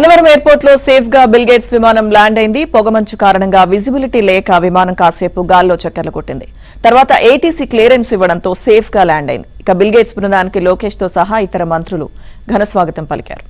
Gannavaram airport లో safe గా bill gates విమానం ల్యాండ్ అయింది. పొగమంచు కారణంగా విజిబిలిటీ లేక విమానం కాసేపు గాల్లో చక్కర్లు కొట్టింది. తర్వాత ఏటీసీ క్లియరెన్స్ ఇవ్వడంతో సేఫ్ గా ల్యాండ్ అయింది. ఇక బిల్ గేట్స్ బృందానికి లోకేష్ తో సహా ఇతర మంత్రులు ఘన స్వాగతం పలికారు.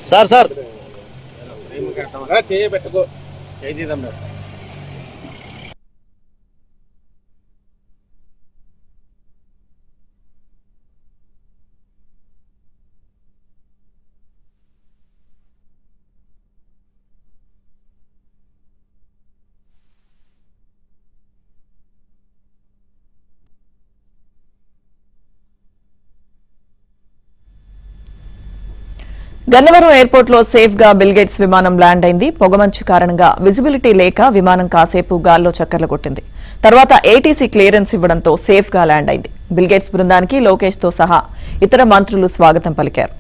సార్ సార్ పెట్టుకో చేద్దాం. గన్నవరం ఎయిర్పోర్ట్ లో సేఫ్ గా బిల్ గేట్స్ విమానం ల్యాండ్ అయింది. పొగమంచు కారణంగా విజిబిలిటీ లేక విమానం కాసేపు గాల్లో చక్కర్లు కొట్టింది. తర్వాత ఏటీసీ క్లియరెన్స్ ఇవ్వడంతో సేఫ్ గా ల్యాండ్ అయింది. బిల్ గేట్స్ బృందానికి లోకేష్ తో సహా ఇతర మంత్రులు స్వాగతం పలికారు.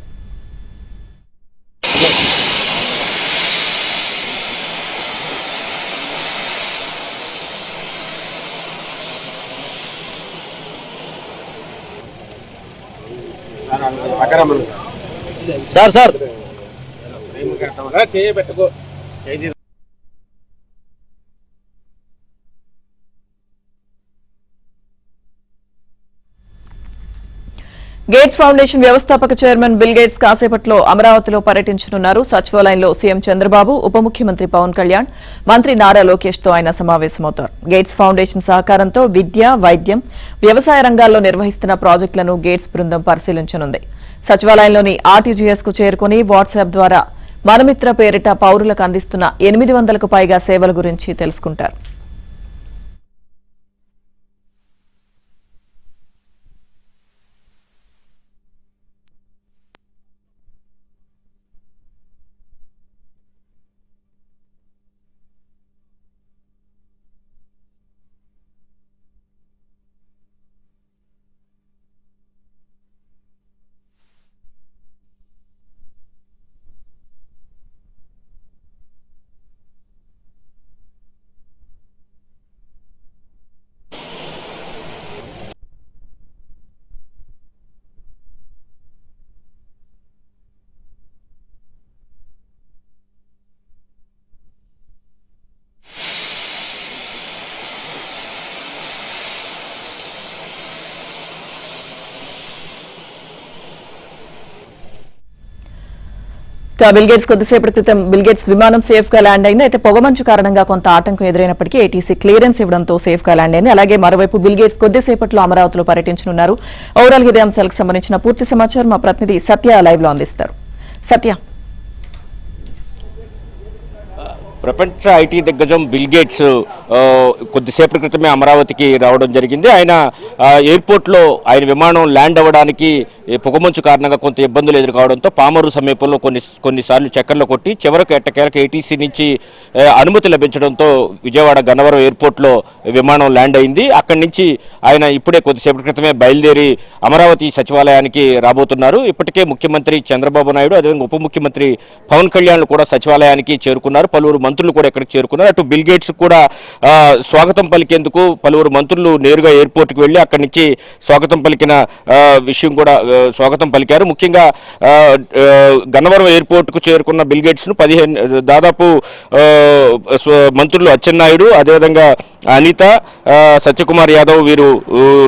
సార్ సార్ పెట్టుకో గేట్స్ ఫౌండేషన్ వ్యవస్థాపక చైర్మన్ బిల్ గేట్స్ కాసేపట్లో అమరావతిలో పర్యటించనున్నారు. సచివాలయంలో సీఎం చంద్రబాబు, ఉప ముఖ్యమంత్రి పవన్ కళ్యాణ్, మంత్రి నారా లోకేష్ తో ఆయన సమావేశమవుతారు. గేట్స్ ఫౌండేషన్ సహకారంతో విద్య, వైద్యం, వ్యవసాయ రంగాల్లో నిర్వహిస్తున్న ప్రాజెక్టులను గేట్స్ బృందం పరిశీలించనుంది. సచివాలయంలోని ఆర్టీజీఎస్ కు చేరుకుని వాట్సాప్ ద్వారా మనమిత్ర పేరిట పౌరులకు అందిస్తున్న 800కు పైగా సేవల గురించి తెలుసుకుంటారు. బిల్ గేట్స్ కొద్దిసేపటి క్రితం బిల్ గేట్స్ విమానం సేఫ్ గా ల్యాండ్ అయింది. అయితే పొగమంచు కారణంగా కొంత ఆటంకం ఎదురైనప్పటికీ ఏటీసీ క్లియరెన్స్ ఇవ్వడంతో సేఫ్ గా ల్యాండ్ అయింది. అలాగే మరోవైపు బిల్ గేట్స్ కొద్దిసేపట్లో అమరావతిలో పర్యటించనున్నారు. ఓవరాల్ ఇదే అంశాలకు సంబంధించిన పూర్తి సమాచారం మా ప్రతినిధి సత్య లైవ్ లో అందిస్తారు. సత్య, ప్రపంచ ఐటీ దిగ్గజం బిల్ గేట్స్ కొద్దిసేపటి క్రితమే అమరావతికి రావడం జరిగింది. ఆయన ఎయిర్పోర్ట్లో ఆయన విమానం ల్యాండ్ అవ్వడానికి పొగమంచు కారణంగా కొంత ఇబ్బందులు ఎదుర్కోవడంతో పామరు సమీపంలో కొన్నిసార్లు చక్కర్లు కొట్టి చివరకు ఎట్టకేలకు ఏటీసీ నుంచి అనుమతి లభించడంతో విజయవాడ గన్నవరం ఎయిర్పోర్ట్లో విమానం ల్యాండ్ అయింది. అక్కడి నుంచి ఆయన ఇప్పుడే కొద్దిసేపటి క్రితమే బయలుదేరి అమరావతి సచివాలయానికి రాబోతున్నారు. ఇప్పటికే ముఖ్యమంత్రి చంద్రబాబు నాయుడు, అదేవిధంగా ఉప ముఖ్యమంత్రి పవన్ కళ్యాణ్ కూడా సచివాలయానికి చేరుకున్నారు. పలువురు మంత్రులు కూడా ఇక్కడికి చేరుకున్నారు. అటు బిల్ గేట్స్ కూడా స్వాగతం పలికేందుకు పలువురు మంత్రులు నేరుగా ఎయిర్పోర్ట్కి వెళ్లి అక్కడి నుంచి స్వాగతం పలికిన విషయం కూడా స్వాగతం పలికారు. ముఖ్యంగా గన్నవరం ఎయిర్పోర్ట్కు చేరుకున్న బిల్ గేట్స్ ను దాదాపు మంత్రులు అచ్చెన్నాయుడు, అదేవిధంగా అనిత, సత్యకుమార్ యాదవ్ వీరు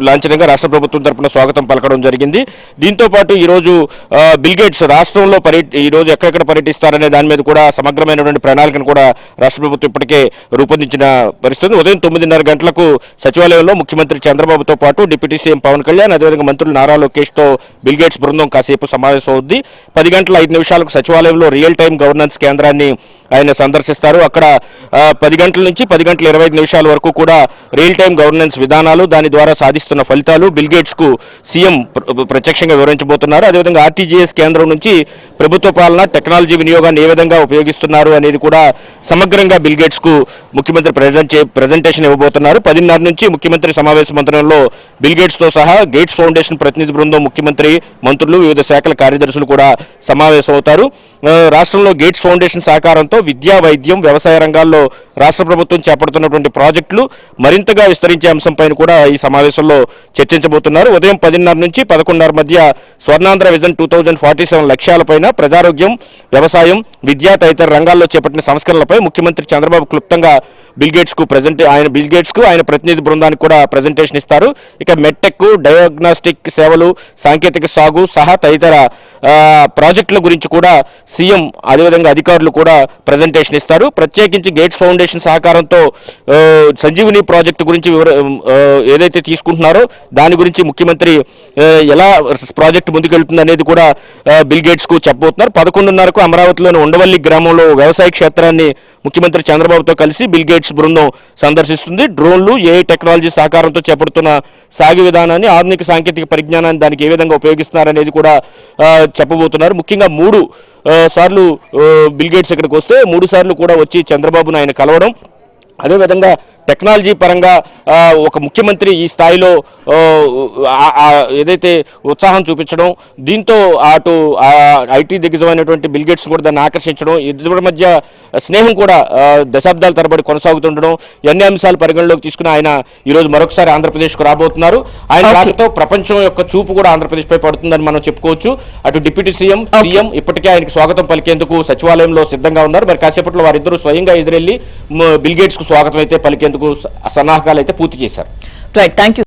లాంఛనంగా రాష్ట్ర ప్రభుత్వం తరపున స్వాగతం పలకడం జరిగింది. దీంతో పాటు ఈరోజు బిల్ గేట్స్ రాష్ట్రంలో ఈరోజు ఎక్కడెక్కడ పర్యటిస్తారనే దాని మీద కూడా సమగ్రమైనటువంటి ప్రణాళికను కూడా రాష్ట్ర ప్రభుత్వం ఇప్పటికే రూపొందించిన పరిస్థితి. ఉదయం 9:30 గంటలకు సచివాలయంలో ముఖ్యమంత్రి చంద్రబాబుతో పాటు డిప్యూటీ సీఎం పవన్ కళ్యాణ్, అదేవిధంగా మంత్రులు నారా లోకేష్ తో బిల్ గేట్స్ బృందం కాసేపు సమావేశం అవుద్ది. 10 గంటల 5 నిమిషాలకు సచివాలయంలో రియల్ టైం గవర్నెన్స్ కేంద్రాన్ని ఆయన సందర్శిస్తారు. అక్కడ 10 గంటల నుంచి 10 గంటల 25 నిమిషాల వరకు కూడా రియల్ టైం గవర్నెన్స్ విధానాలు, దాని ద్వారా సాధిస్తున్న ఫలితాలు బిల్ గేట్స్ కు సీఎం ప్రత్యక్షంగా వివరించబోతున్నారు. అదేవిధంగా ఆర్టీజీఎస్ కేంద్రం నుంచి ప్రభుత్వ పాలన, టెక్నాలజీ వినియోగాన్ని ఏ విధంగా ఉపయోగిస్తున్నారు అనేది కూడా సమగ్రంగా బిల్ గేట్స్ కు ముఖ్యమంత్రి ప్రజెంటేషన్ ఇవ్వబోతున్నారు. 10:30 నుంచి ముఖ్యమంత్రి సమావేశ మందిరంలో బిల్ గేట్స్ తో సహా గేట్స్ ఫౌండేషన్ ప్రతినిధి బృందం, ముఖ్యమంత్రి, మంత్రులు, వివిధ శాఖల కార్యదర్శులు కూడా సమావేశం అవుతారు. రాష్ట్రంలో గేట్స్ ఫౌండేషన్ సహకారంతో విద్యా, వైద్యం, వ్యవసాయ రంగాల్లో రాష్ట్ర ప్రభుత్వం చేపడుతున్నటువంటి ప్రాజెక్టులు మరింతగా విస్తరించే అంశంపైన కూడా ఈ సమావేశంలో చర్చించబోతున్నారు. ఉదయం 10:30 నుంచి 11:30 మధ్య స్వర్ణాంధ్ర విజన్ 2047 లక్ష్యాలపైన, ప్రజారోగ్యం, వ్యవసాయం, విద్యా తదితర రంగాల్లో చేపట్టిన సంస్కరణలపై ముఖ్యమంత్రి చంద్రబాబు క్లుప్తంగా బిల్ గేట్స్ కు ఆయన ప్రతినిధి బృందానికి కూడా ప్రజెంటేషన్ ఇస్తారు. ఇక మెడ్టెక్, డయాగ్నాస్టిక్ సేవలు, సాంకేతిక సాగు సహా తదితర ప్రాజెక్టుల గురించి కూడా సీఎం అదేవిధంగా అధికారులు కూడా ప్రజెంటేషన్ ఇస్తారు. ప్రత్యేకించి గేట్స్ ఫౌండేషన్ సహకారంతో సంజీవని ప్రాజెక్టు గురించి ఏదైతే తీసుకుంటున్నారో దాని గురించి ముఖ్యమంత్రి ఎలా ప్రాజెక్టు ముందుకెళ్తుంది అనేది కూడా బిల్ గేట్స్ కు చెప్పబోతున్నారు. 11:30కు అమరావతిలోని ఉండవల్లి గ్రామంలో వ్యవసాయ క్షేత్రాన్ని ముఖ్యమంత్రి చంద్రబాబుతో కలిసి బిల్ గేట్స్ బృందం సందర్శిస్తుంది. డ్రోన్లు, ఏఐ టెక్నాలజీ సహకారంతో చేపడుతున్న సాగు విధానాన్ని, ఆధునిక సాంకేతిక పరిజ్ఞానాన్ని దానికి ఏ విధంగా ఉపయోగిస్తున్నారనేది కూడా చెప్పబోతున్నారు. ముఖ్యంగా 3 సార్లు బిల్ గేట్స్ ఇక్కడికి వస్తే 3 సార్లు కూడా వచ్చి చంద్రబాబును ఆయన కలవడం, అదేవిధంగా టెక్నాలజీ పరంగా ఒక ముఖ్యమంత్రి ఈ స్థాయిలో ఏదైతే ఉత్సాహం చూపించడం, దీంతో అటు ఐటీ దిగ్గజమైనటువంటి బిల్ గేట్స్ కూడా దాన్ని ఆకర్షించడం, ఇద్దరి మధ్య స్నేహం కూడా దశాబ్దాల తరబడి కొనసాగుతుండడం, ఎన్ని అంశాలు పరిగణలోకి తీసుకుని ఆయన ఈరోజు మరొకసారి ఆంధ్రప్రదేశ్కు రాబోతున్నారు. ఆయన రాకతో ప్రపంచం యొక్క చూపు కూడా ఆంధ్రప్రదేశ్ పై పడుతుందని మనం చెప్పుకోవచ్చు. అటు డిప్యూటీ సీఎం ఇప్పటికే ఆయనకు స్వాగతం పలికేందుకు సచివాలయంలో సిద్ధంగా ఉన్నారు. మరి కాసేపట్లో వారిద్దరూ స్వయంగా ఎదురెళ్లి బిల్ గేట్స్ కు స్వాగతం అయితే పలికేందుకు సన్నాహకాలు అయితే పూర్తి చేశారు. Right, thank you.